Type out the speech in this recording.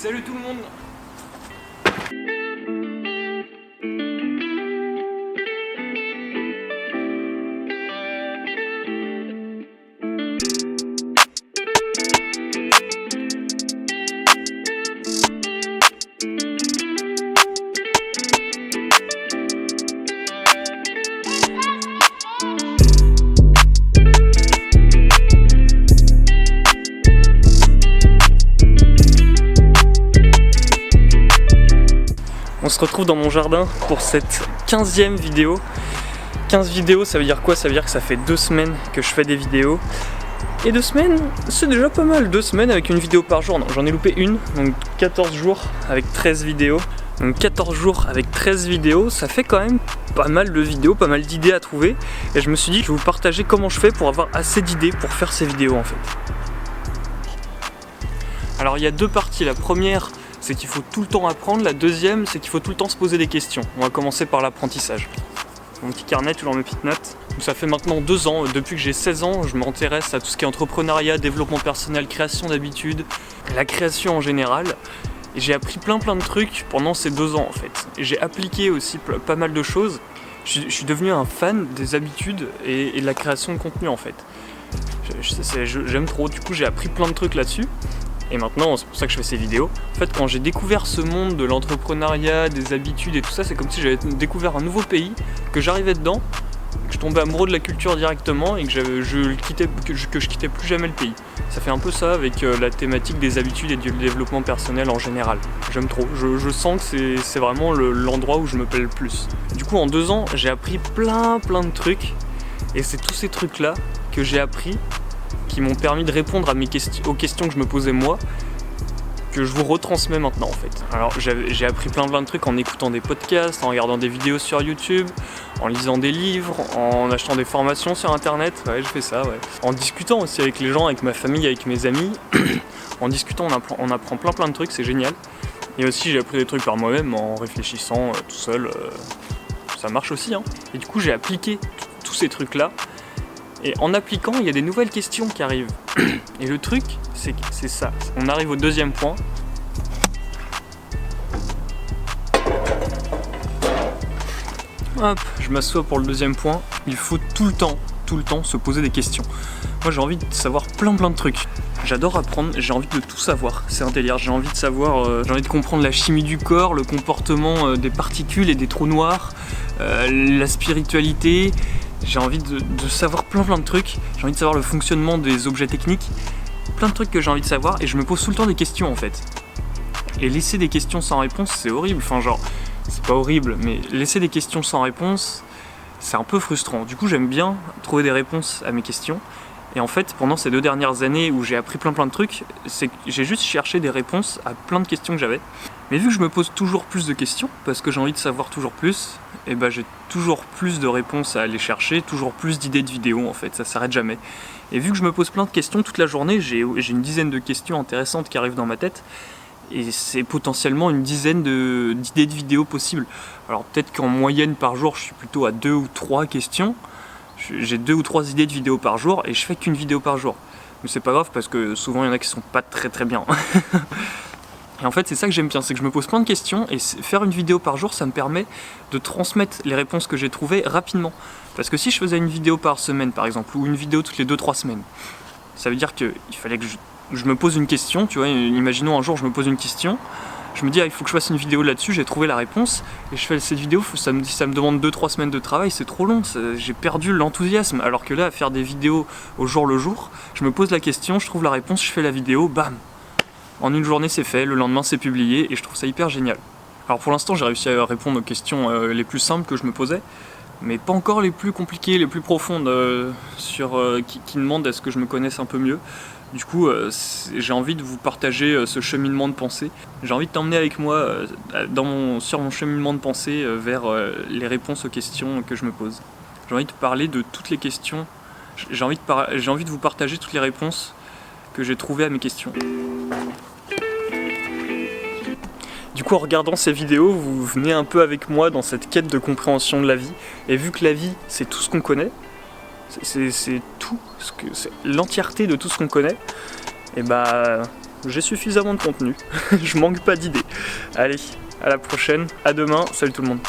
Salut tout le monde. On se retrouve dans mon jardin pour cette 15e vidéo. 15 vidéos, ça veut dire quoi? Ça veut dire que ça fait 2 semaines que je fais des vidéos. Et 2 semaines, c'est déjà pas mal. 2 semaines avec une vidéo par jour. Non, j'en ai loupé une, donc 14 jours avec 13 vidéos. Donc 14 jours avec 13 vidéos, ça fait quand même pas mal de vidéos, pas mal d'idées à trouver. Et je me suis dit que je vais vous partager comment je fais pour avoir assez d'idées pour faire ces vidéos en fait. Alors il y a 2 parties. La première, c'est qu'il faut tout le temps apprendre. La deuxième, c'est qu'il faut tout le temps se poser des questions. On va commencer par l'apprentissage. Mon petit carnet, toujours mes petites notes. Donc ça fait maintenant 2 ans, depuis que j'ai 16 ans, je m'intéresse à tout ce qui est entrepreneuriat, développement personnel, création d'habitudes, la création en général. Et j'ai appris plein de trucs pendant ces 2 ans en fait. Et j'ai appliqué aussi pas mal de choses. Je suis devenu un fan des habitudes et de la création de contenu en fait. J'aime trop, du coup j'ai appris plein de trucs là-dessus. Et maintenant, c'est pour ça que je fais ces vidéos. En fait, quand j'ai découvert ce monde de l'entrepreneuriat, des habitudes et tout ça, c'est comme si j'avais découvert un nouveau pays, que j'arrivais dedans, que je tombais amoureux de la culture directement et que je quittais plus jamais le pays. Ça fait un peu ça avec la thématique des habitudes et du développement personnel en général. J'aime trop. Je sens que c'est vraiment l'endroit où je me plais le plus. Du coup, en 2 ans, j'ai appris plein de trucs. Et c'est tous ces trucs-là que j'ai appris qui m'ont permis de répondre à aux questions que je me posais moi, que je vous retransmets maintenant en fait. Alors j'ai appris plein de trucs en écoutant des podcasts, en regardant des vidéos sur YouTube, en lisant des livres, en achetant des formations sur internet, ouais je fais ça, ouais. En discutant aussi avec les gens, avec ma famille, avec mes amis, en discutant on apprend plein de trucs, c'est génial. Et aussi j'ai appris des trucs par moi-même en réfléchissant tout seul, ça marche aussi hein. Et du coup j'ai appliqué tous ces trucs là. Et en appliquant, il y a des nouvelles questions qui arrivent. Et le truc, c'est ça. On arrive au 2e point. Hop, je m'assois pour le 2e point. Il faut tout le temps se poser des questions. Moi, j'ai envie de savoir plein de trucs. J'adore apprendre, j'ai envie de tout savoir. C'est un délire. J'ai envie de savoir, j'ai envie de comprendre la chimie du corps, le comportement des particules et des trous noirs, la spiritualité. J'ai envie de savoir plein de trucs, j'ai envie de savoir le fonctionnement des objets techniques, plein de trucs que j'ai envie de savoir et je me pose tout le temps des questions en fait. Et laisser des questions sans réponse c'est horrible, enfin genre, c'est pas horrible, mais laisser des questions sans réponse c'est un peu frustrant. Du coup j'aime bien trouver des réponses à mes questions et en fait pendant ces 2 dernières années où j'ai appris plein de trucs, c'est que j'ai juste cherché des réponses à plein de questions que j'avais. Mais vu que je me pose toujours plus de questions, parce que j'ai envie de savoir toujours plus, et ben j'ai toujours plus de réponses à aller chercher, toujours plus d'idées de vidéos en fait, ça s'arrête jamais. Et vu que je me pose plein de questions toute la journée, j'ai une dizaine de questions intéressantes qui arrivent dans ma tête, et c'est potentiellement une dizaine d'idées de vidéos possibles. Alors peut-être qu'en moyenne par jour, je suis plutôt à 2 ou 3 questions, j'ai 2 ou 3 idées de vidéos par jour, et je fais qu'une vidéo par jour. Mais c'est pas grave parce que souvent il y en a qui sont pas très bien. Et en fait c'est ça que j'aime bien, c'est que je me pose plein de questions et faire une vidéo par jour ça me permet de transmettre les réponses que j'ai trouvées rapidement. Parce que si je faisais une vidéo par semaine par exemple, ou une vidéo toutes les 2-3 semaines, ça veut dire qu'il fallait que je me pose une question, tu vois, imaginons un jour je me pose une question, je me dis il faut que je fasse une vidéo là-dessus, j'ai trouvé la réponse, et je fais cette vidéo, ça me demande 2-3 semaines de travail, c'est trop long, j'ai perdu l'enthousiasme, alors que là à faire des vidéos au jour le jour, je me pose la question, je trouve la réponse, je fais la vidéo, bam! En une journée c'est fait, le lendemain c'est publié et je trouve ça hyper génial. Alors pour l'instant j'ai réussi à répondre aux questions les plus simples que je me posais, mais pas encore les plus compliquées, les plus profondes qui demandent à ce que je me connaisse un peu mieux. Du coup j'ai envie de vous partager ce cheminement de pensée. J'ai envie de t'emmener avec moi sur mon cheminement de pensée vers les réponses aux questions que je me pose. J'ai envie de parler de toutes les questions, j'ai envie de vous partager toutes les réponses que j'ai trouvées à mes questions. Du coup en regardant ces vidéos, vous venez un peu avec moi dans cette quête de compréhension de la vie. Et vu que la vie c'est tout ce qu'on connaît, c'est l'entièreté de tout ce qu'on connaît, et bah j'ai suffisamment de contenu, je manque pas d'idées. Allez, à la prochaine, à demain, salut tout le monde.